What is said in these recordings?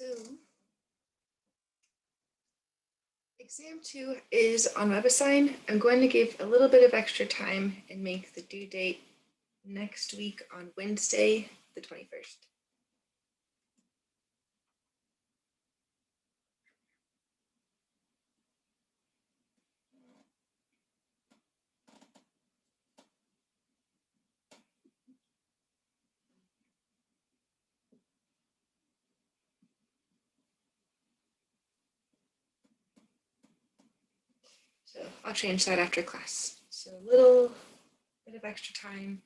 So, exam 2 is on WebAssign. I'm going to give a little bit of extra time and make the due date next week on Wednesday, the 21st. So I'll change that after class. So a little bit of extra time.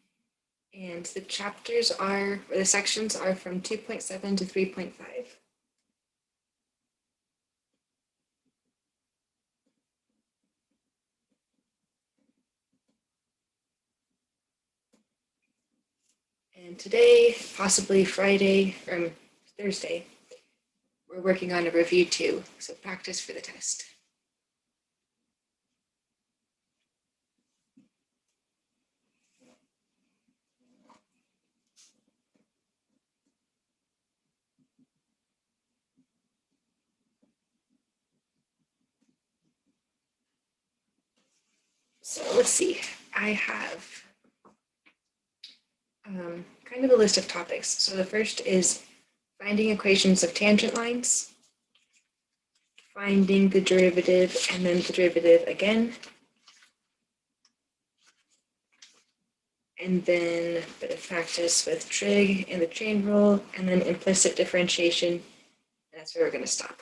And the chapters are, or the sections are from 2.7 to 3.5. And today, possibly Friday or Thursday, we're working on a review 2, so practice for the test. So let's see, I have kind of a list of topics. So the first is finding equations of tangent lines, finding the derivative and then the derivative again, and then a bit of practice with trig and the chain rule, and then implicit differentiation, and that's where we're going to stop.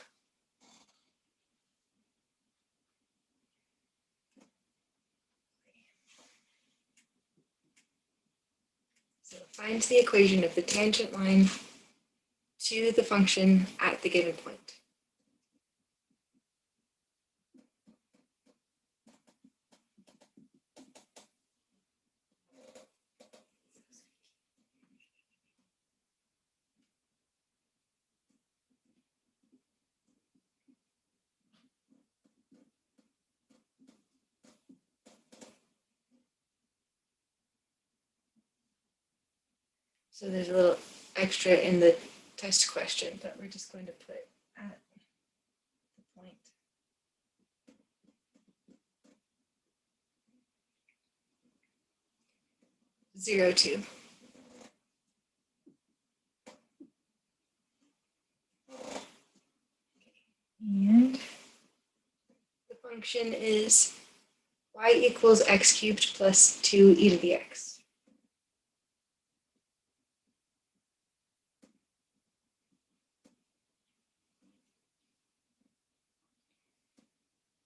So find the equation of the tangent line to the function at the given point. So there's a little extra in the test question that we're just going to put at the point. Zero, 2. And the function is y equals x cubed plus 2e to the x.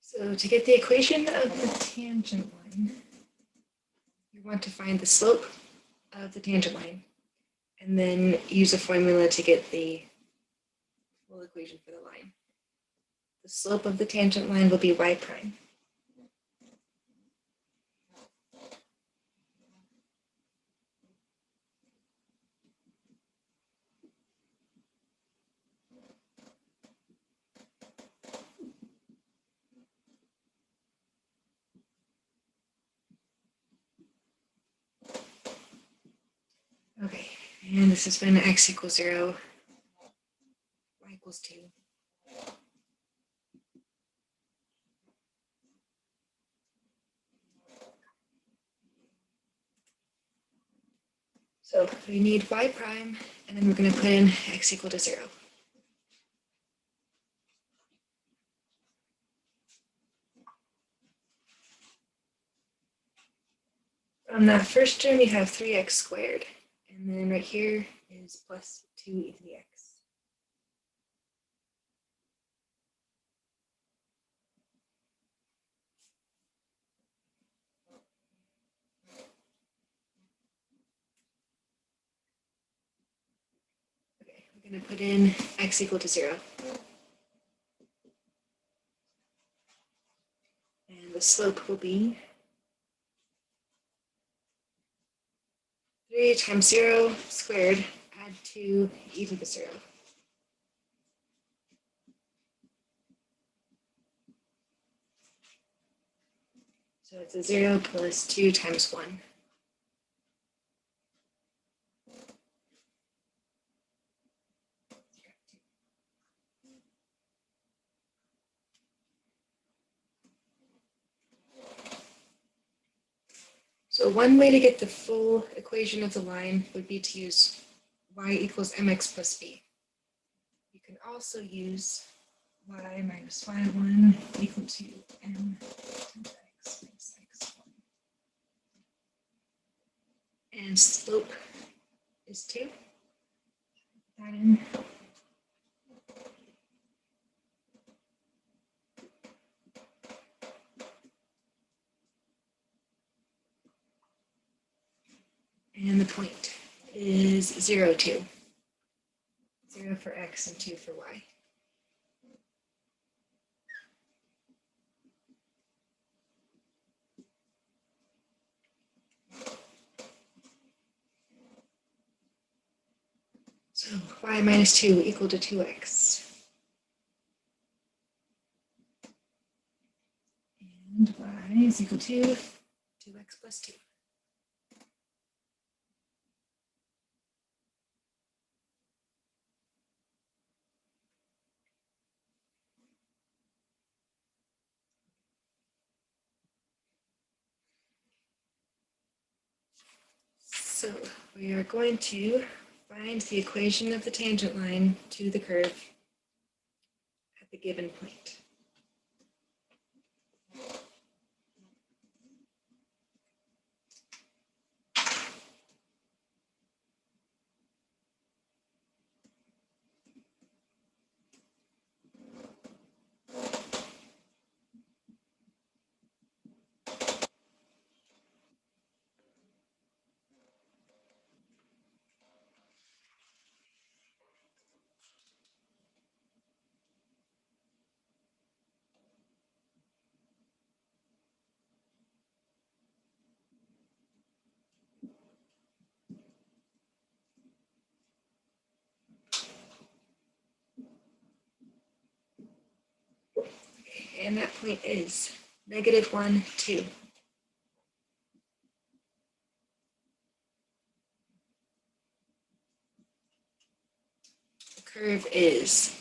So to get the equation of the tangent line, you want to find the slope of the tangent line and then use a formula to get the full equation for the line. The slope of the tangent line will be y prime. Okay, and this has been x equals 0, y equals 2. So we need y prime, and then we're going to put in x equal to 0. On that first term, you have 3x squared, and then right here is plus 2e to the x. Okay, we're going to put in x equal to 0. And the slope will be 3 times 0 squared, add 2 e to the 0. So it's a 0 plus 2 times 1. So one way to get the full equation of the line would be to use y equals mx plus b. You can also use y minus y1 equal to m times x minus x1. And slope is 2. Put that in. And the point is 0, 2. 0 for x and 2 for y. So y minus 2 equal to 2x. And y is equal to 2x plus 2. So we are going to find the equation of the tangent line to the curve at the given point. And that point is -1, 2. The curve is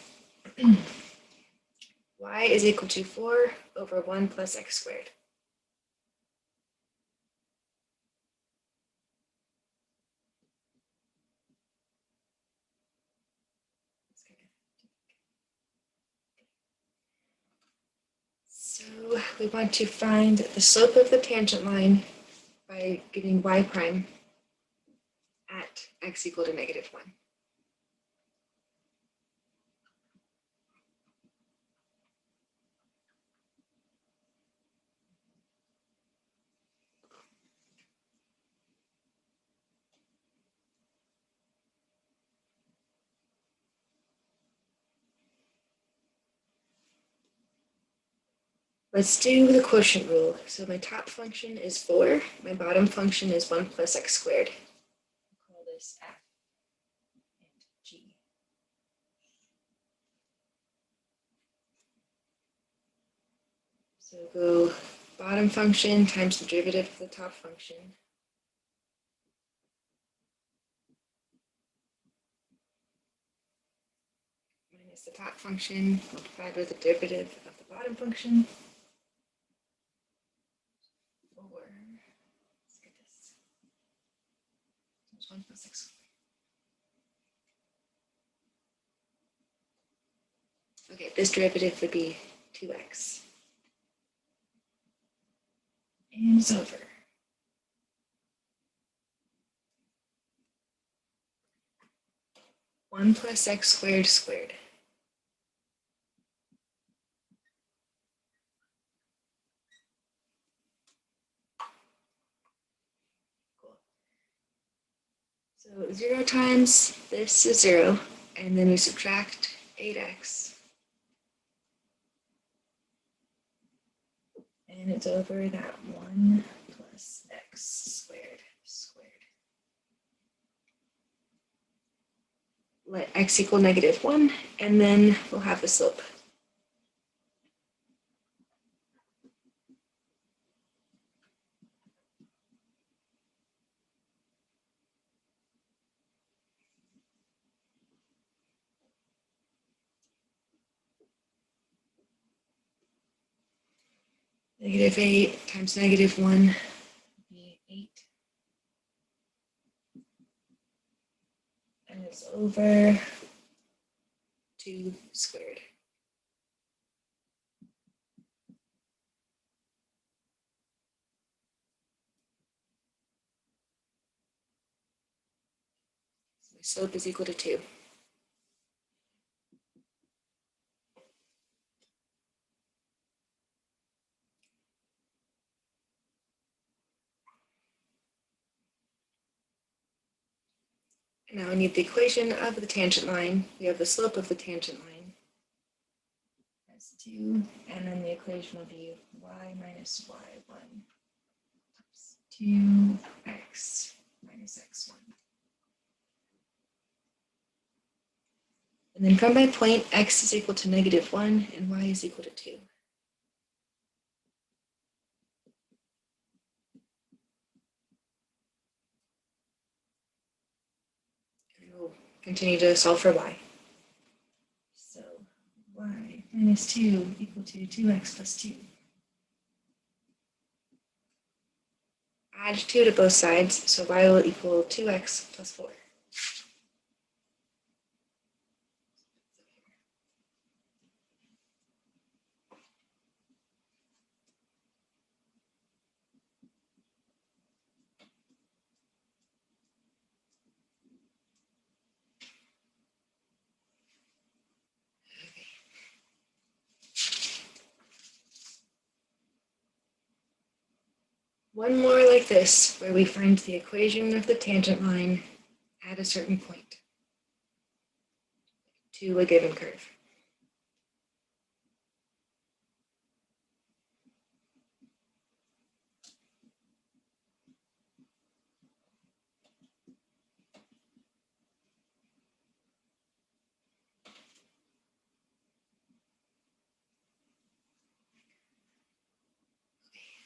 y is equal to 4 over 1 plus x squared. So we want to find the slope of the tangent line by getting y prime at x equal to -1. Let's do the quotient rule. So my top function is 4. My bottom function is 1 plus x squared. I'll call this f and g. So go bottom function times the derivative of the top function. Minus the top function multiplied by the derivative of the bottom function. Let's get this. Times 1 plus x squared. Okay, this derivative would be 2x. And it's over. One plus x squared squared. Cool. So 0 times this is 0, and then we subtract 8x. And it's over that 1 plus x squared squared. Let x equal -1, and then we'll have the slope. -8 times -1 would be 8. is over 2 squared. So my slope is equal to 2. Now I need the equation of the tangent line. We have the slope of the tangent line as 2, and then the equation will be y minus y1 times 2x minus x1. And then from my point, x is equal to -1 and y is equal to 2. And we'll continue to solve for y. So y minus 2 equal to 2x plus 2. Add 2 to both sides, so y will equal 2x plus 4. One more like this, where we find the equation of the tangent line at a certain point to a given curve.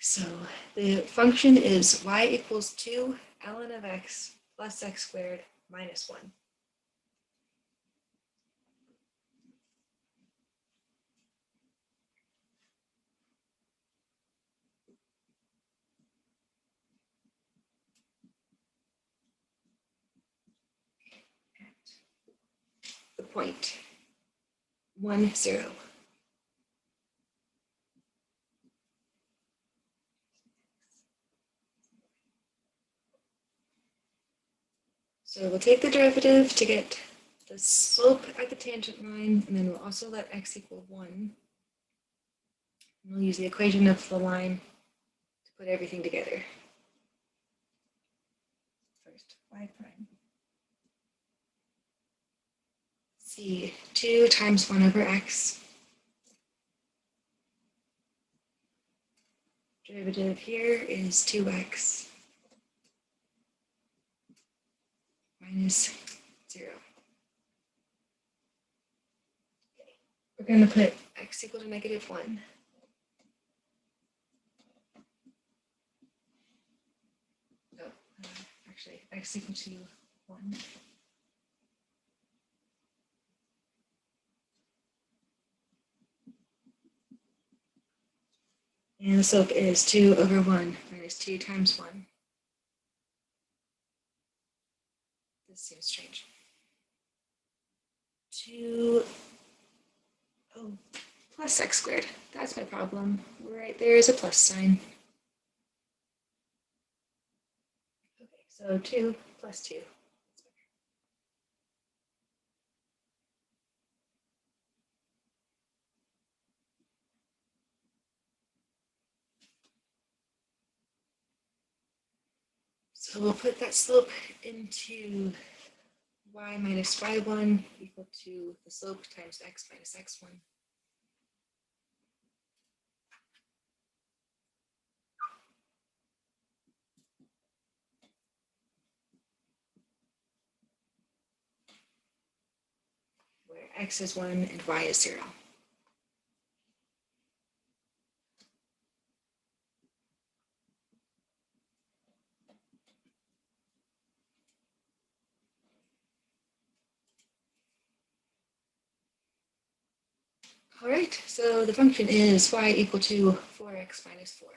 So the function is y equals 2 ln of x plus x squared minus 1. The point 1, 0. So we'll take the derivative to get the slope at the tangent line, and then we'll also let x equal 1. And we'll use the equation of the line to put everything together. First, y prime. See, 2 times 1 over x. Derivative here is 2x minus 0. Okay. We're going to put x equal to -1. Oh, actually, x equal to 1. And the slope is 2 over 1 minus 2 times 1. This seems strange. 2, oh, plus x squared. That's my problem. Right there is a plus sign. Okay, so 2 plus 2. So we'll put that slope into y minus y1 equal to the slope times x minus x1. Where x is 1 and y is 0. All right, so the function is y equal to 4x minus 4.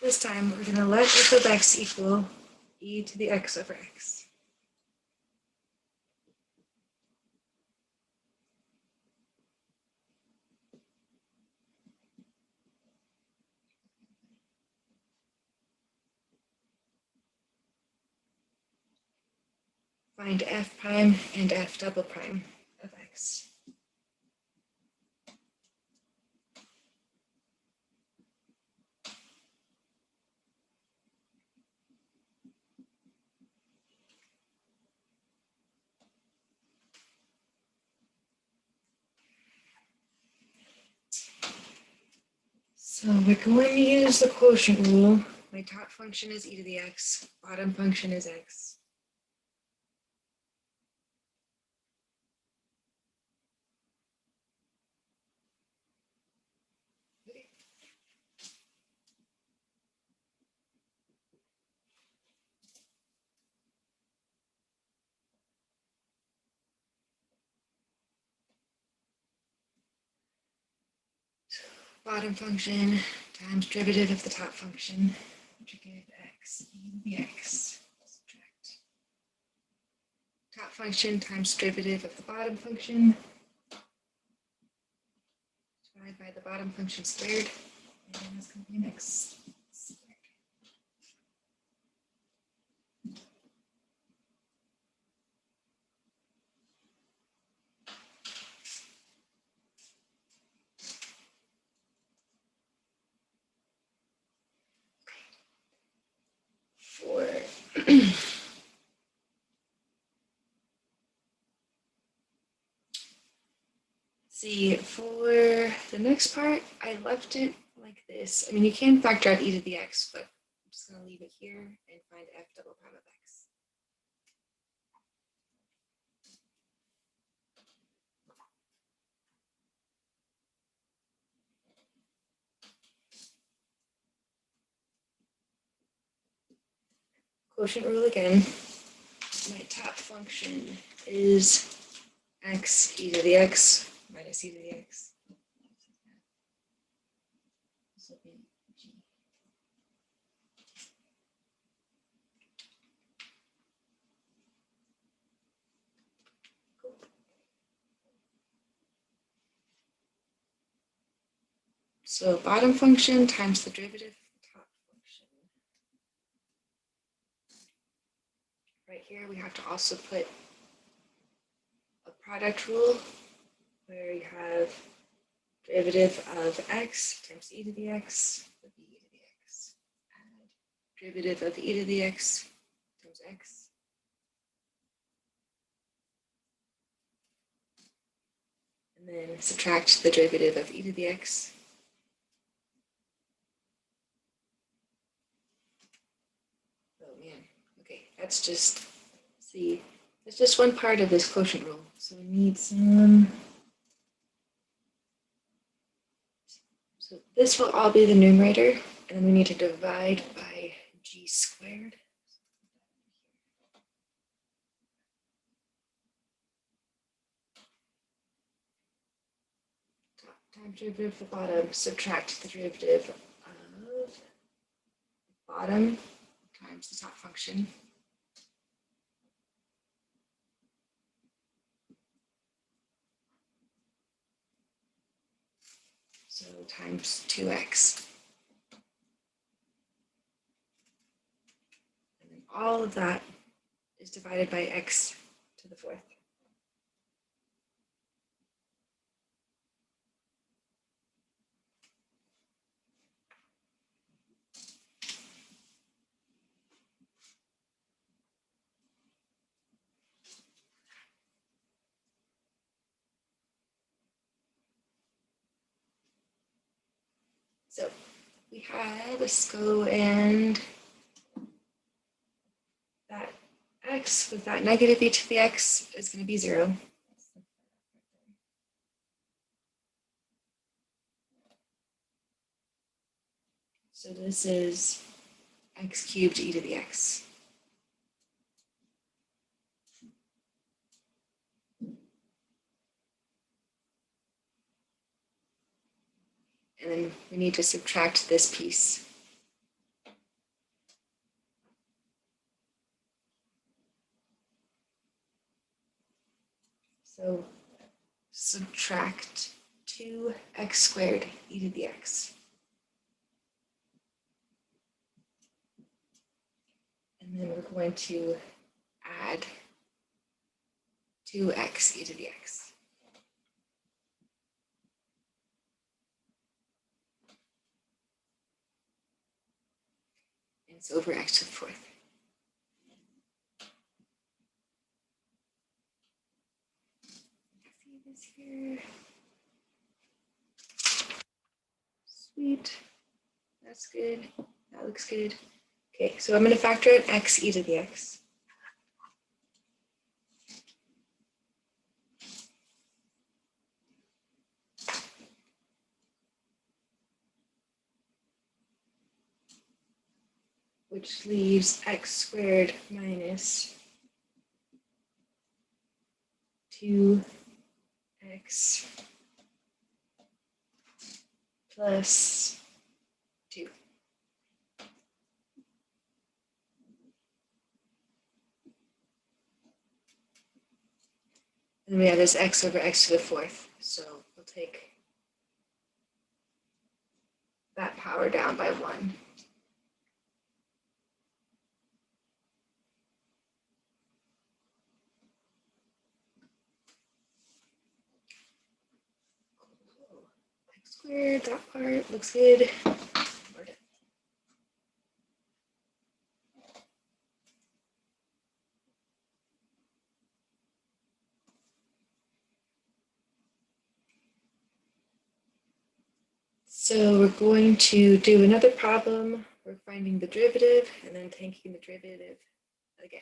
This time we're going to let f of x equal e to the x over x. Find f prime and f double prime of x. So we're going to use the quotient rule. My top function is e to the x, bottom function is x. Bottom function times derivative of the top function, which will give x e to the x. Subtract. Top function times derivative of the bottom function. Divided by the bottom function squared. And that's going to be an x squared. See, for the next part, I left it like this. I mean, you can factor out e to the x, but I'm just going to leave it here and find f double prime of x. Quotient rule again. My top function is x e to the x minus e to the x. This will be g. Cool. So bottom function times the derivative of the top function. Right here, we have to also put a product rule where you have derivative of x times e to the x would be e to the x. Add derivative of e to the x times x. And then subtract the derivative of e to the x. Oh man, okay, that's just, see, that's just one part of this quotient rule. So we need some, so this will all be the numerator, and then we need to divide by g squared. Times derivative of the bottom, subtract the derivative of bottom times the top function. So times 2x. And then all of that is divided by x to the fourth. So we have, let's go and that x with that negative e to the x is going to be 0. So this is x cubed e to the x. And then we need to subtract this piece. So subtract 2x squared e to the x. And then we're going to add 2x e to the x. And it's over x to the fourth. See this here. Sweet. That's good. That looks good. Okay, so I'm going to factor out x e to the x. Which leaves x squared minus 2x plus 2. And then we have this x over x to the fourth. So we'll take that power down by 1. X squared, that part looks good. We're done. So we're going to do another problem. We're finding the derivative and then taking the derivative again.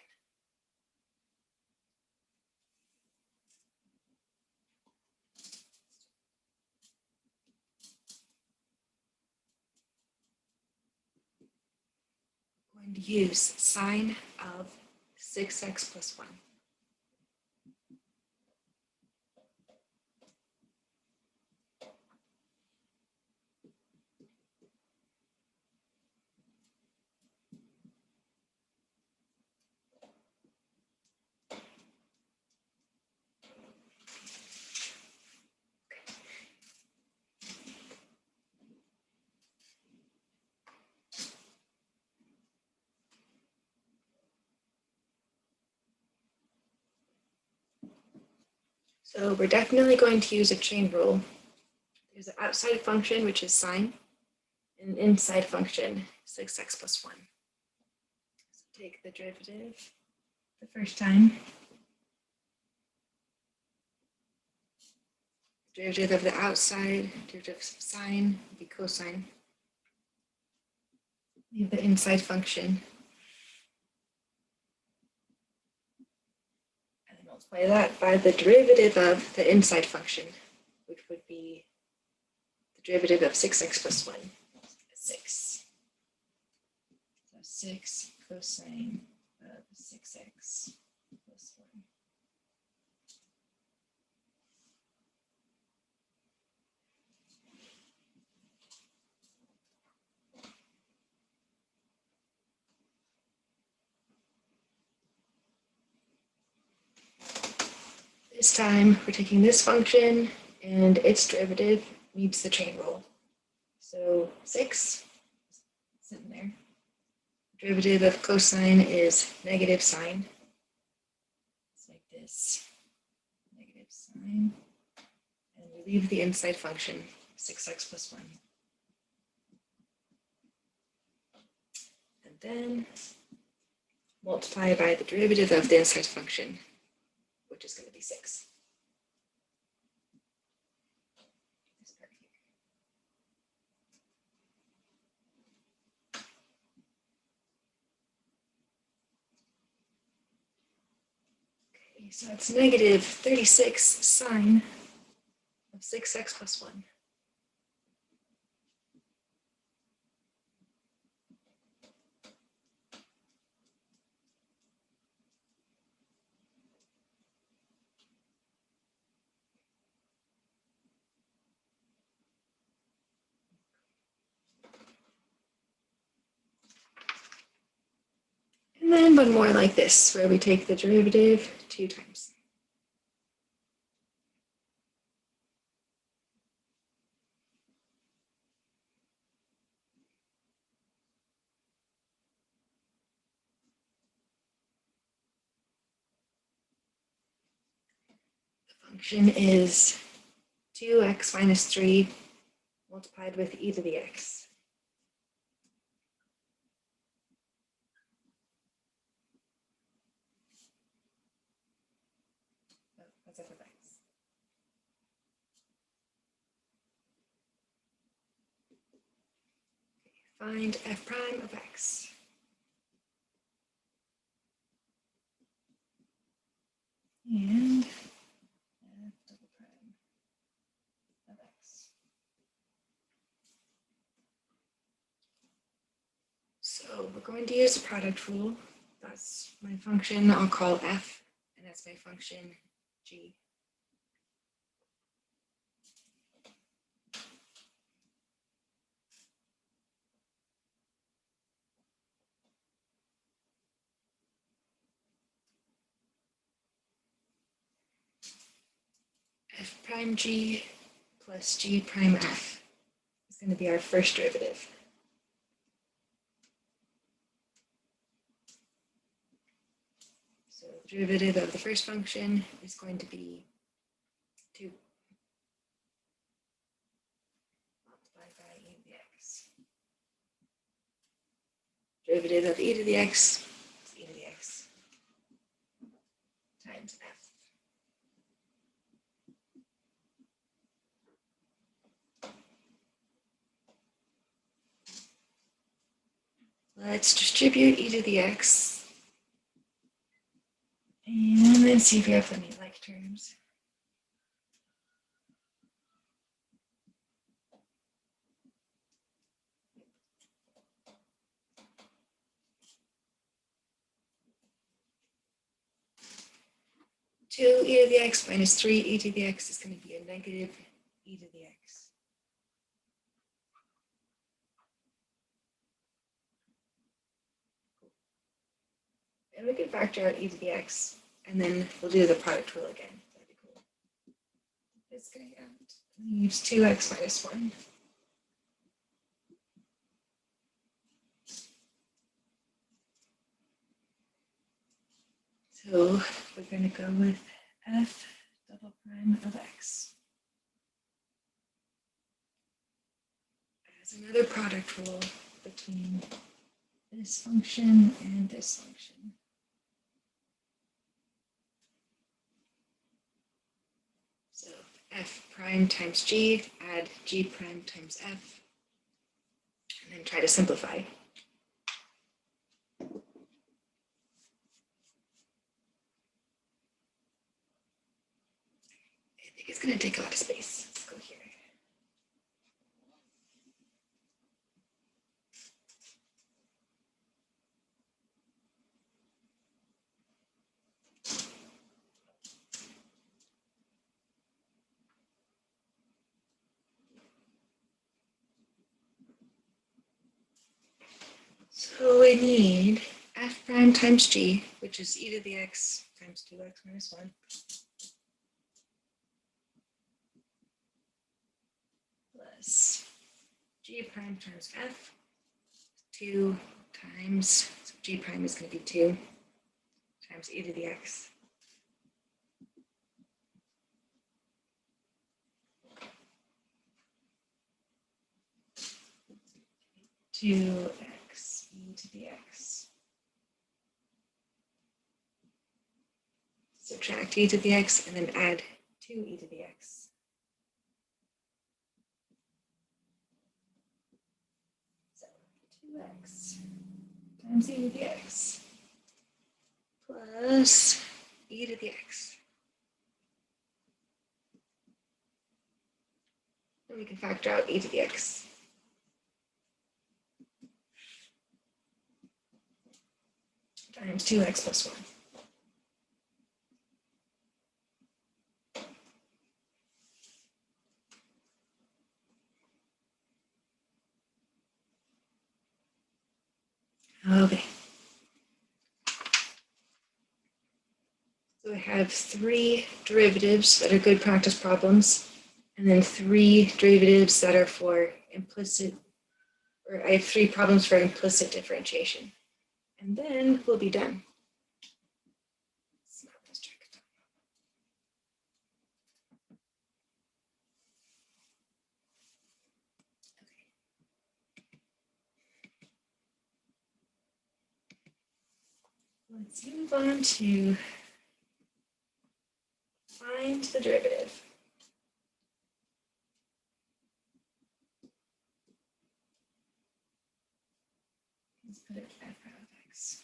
We're going to use sine of 6x plus 1. So we're definitely going to use a chain rule. There's an outside function, which is sine, and an inside function, 6x plus 1. So take the derivative the first time. Derivative of the outside, derivative of sine would be cosine. Leave the inside function. And then multiply that by the derivative of the inside function, which would be the derivative of 6x plus 1, 6. So 6 cosine of 6x plus 1. This time we're taking this function and its derivative meets the chain rule. So 6, sitting there. Derivative of cosine is negative sine. It's like this, negative sine. And we leave the inside function, 6x plus 1. And then multiply by the derivative of the inside function, which is going to be 6. This part here. Okay, so it's negative 36 sine of 6x plus 1. And then one more like this, where we take the derivative 2 times. function is 2x minus 3 multiplied with e to the x. Oh, that's f of x. Find f prime of x. And f double prime of x. So we're going to use the product rule. That's my function I'll call f, and that's my function g. F prime g plus g prime f is going to be our first derivative. So the derivative of the first function is going to be 2 multiplied by e to the x. Derivative of e to the x is e to the x times f. Let's distribute e to the x and then see if we have any like terms. Two e to the x minus 3 e to the x is going to be a negative e to the x. And we can factor out e to the x, and then we'll do the product rule again. That'd be cool. This guy out leaves 2x minus 1. So we're going to go with f double prime of x as another product rule between this function and this function. So f prime times g, add g prime times f, and then try to simplify. I think it's going to take a lot of space. Let's go here. So we need f prime times g, which is e to the x times 2x minus 1, plus g prime times f, 2 times, so g prime is going to be 2 times e to the x. Two x e to the x. Subtract e to the x and then add 2 e to the x. So 2x times e to the x plus e to the x. And we can factor out e to the x. Times 2x plus 1. Okay. So I have 3 derivatives that are good practice problems, and then 3 derivatives that are for implicit, or I have 3 problems for implicit differentiation. And then we'll be done. let's move on to find the derivative. Let's put it f of x.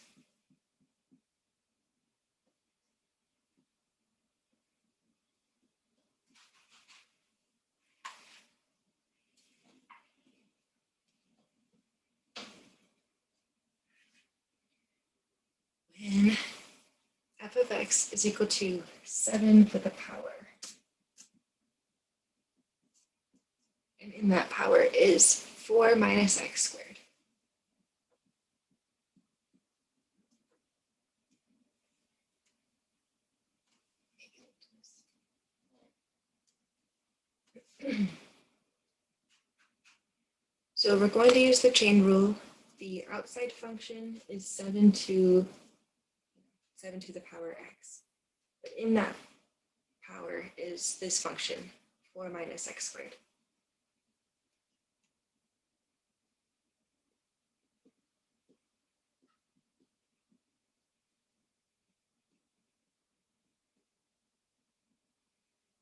When f of x is equal to 7 with a power, and in that power is 4 minus x squared. So we're going to use the chain rule. The outside function is 7 to the power x. But in that power is this function, 4 minus x squared.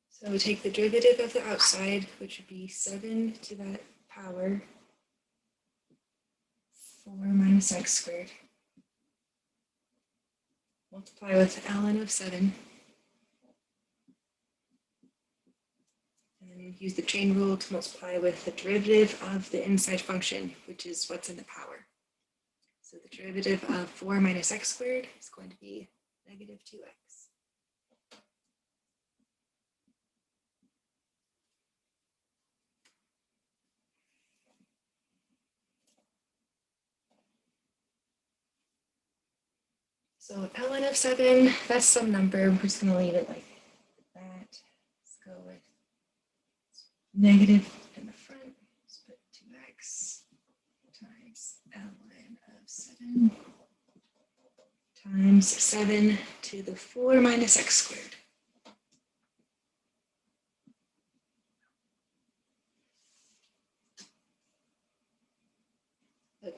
So we take the derivative of the outside, which would be 7 to that power, 4 minus x squared. Multiply with ln of 7. And then use the chain rule to multiply with the derivative of the inside function, which is what's in the power. So the derivative of 4 minus x squared is going to be negative 2x. So ln of 7, that's some number. We're just going to leave it like that. Let's go with negative in the front. Let's put 2x times ln of 7 times 7 to the 4 minus x squared. Okay.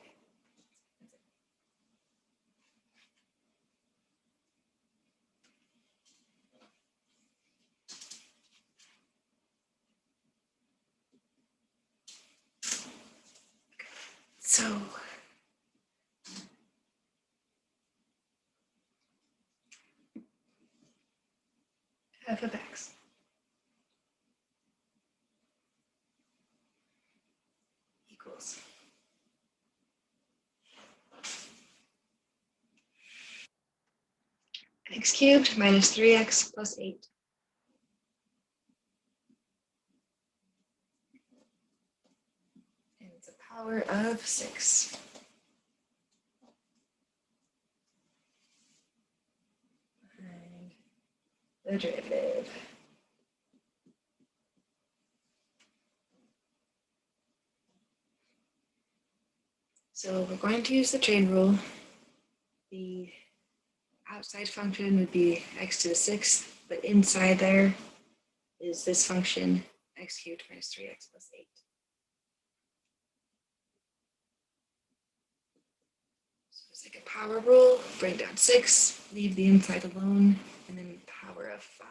So f of x equals x cubed minus 3x plus 8. And it's a power of 6. And the derivative. So we're going to use the chain rule. The outside function would be x to the 6th, but inside there is this function, x cubed minus 3x plus 8. So it's like a power rule, bring down 6, leave the inside alone, and then power of 5.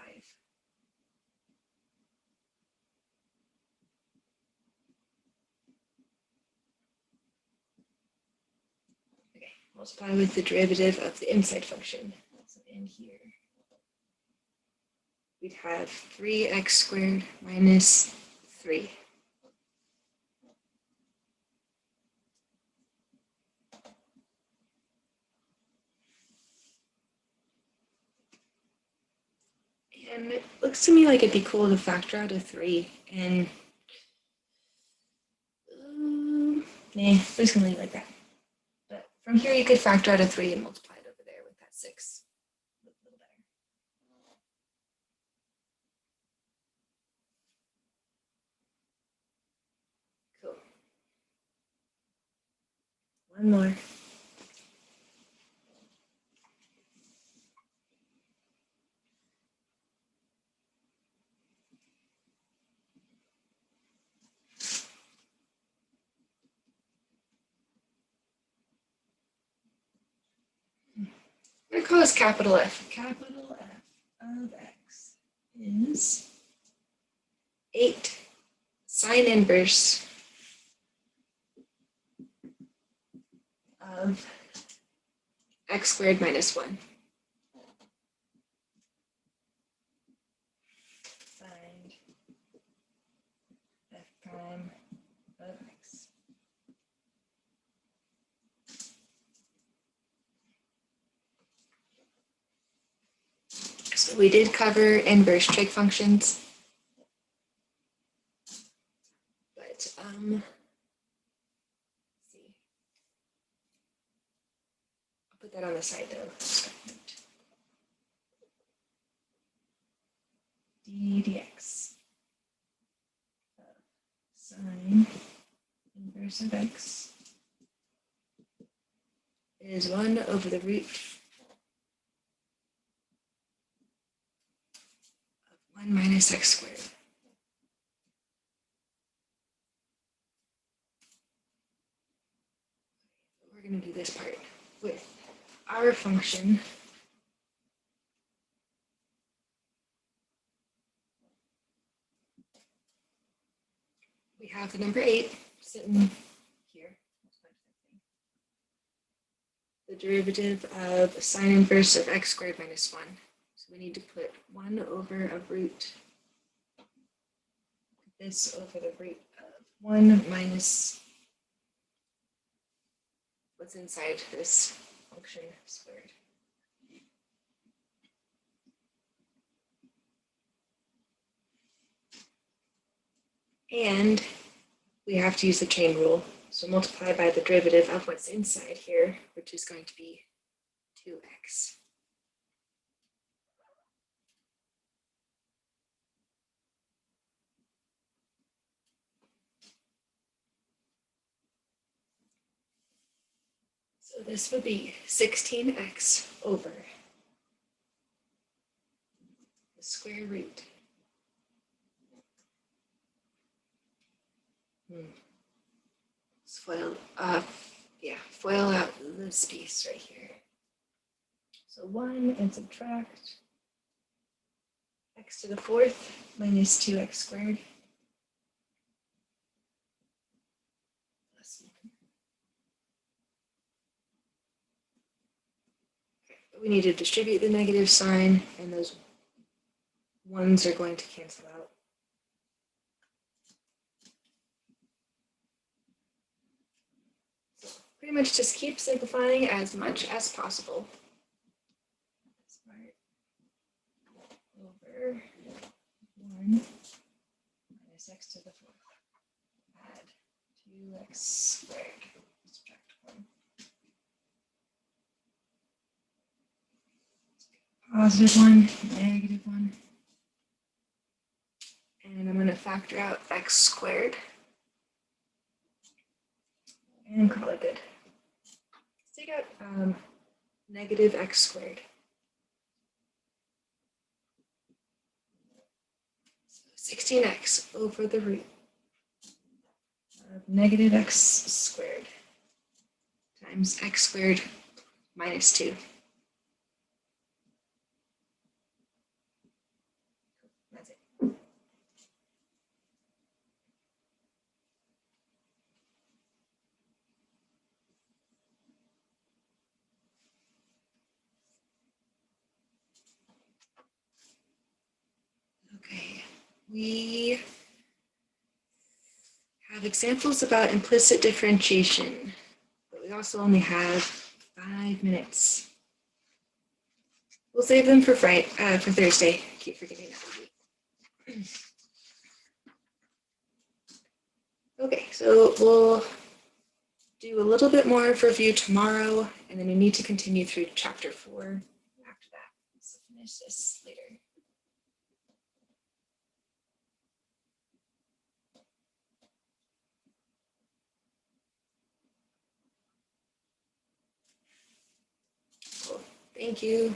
Okay, multiply with the derivative of the inside function. So in here, we'd have 3x squared minus 3. And it looks to me like it'd be cool to factor out a 3. And nah, we're just gonna leave it like that. But from here, you could factor out a 3 and multiply it over there with that 6. A little better. Cool. One more. I'm going to call this capital F. Capital F of x is 8 sine inverse of x squared minus 1. Find f prime of x. So we did cover inverse trig functions, but let's see. I'll put that on the side though. d dx of sine inverse of x is 1 over the root of 1 minus x squared. We're going to do this part with our function we have the number 8 sitting here. The derivative of sine inverse of x squared minus 1. So we need to put 1 over a root, this over the root of 1 minus what's inside this function squared. And we have to use the chain rule. So multiply by the derivative of what's inside here, which is going to be 2x. So this would be 16x over the square root. Let's FOIL out this piece right here. So 1 and subtract x to the 4th minus 2x squared plus 1. We need to distribute the negative sign, and those ones are going to cancel out. So pretty much just keep simplifying as much as possible. This part over 1 minus x to the 4th. Add 2x squared. Subtract 1. Positive 1, negative 1. And I'm going to factor out x squared and call it good. Let's take out negative x squared. So 16x over the root of negative x squared times x squared minus 2. That's it. Okay, we have examples about implicit differentiation, but we also only have 5 minutes. We'll save them for Thursday. I keep forgetting that. Okay, so we'll do a little bit more of review tomorrow, and then we need to continue through chapter 4 after that. So finish this later. Cool. Thank you.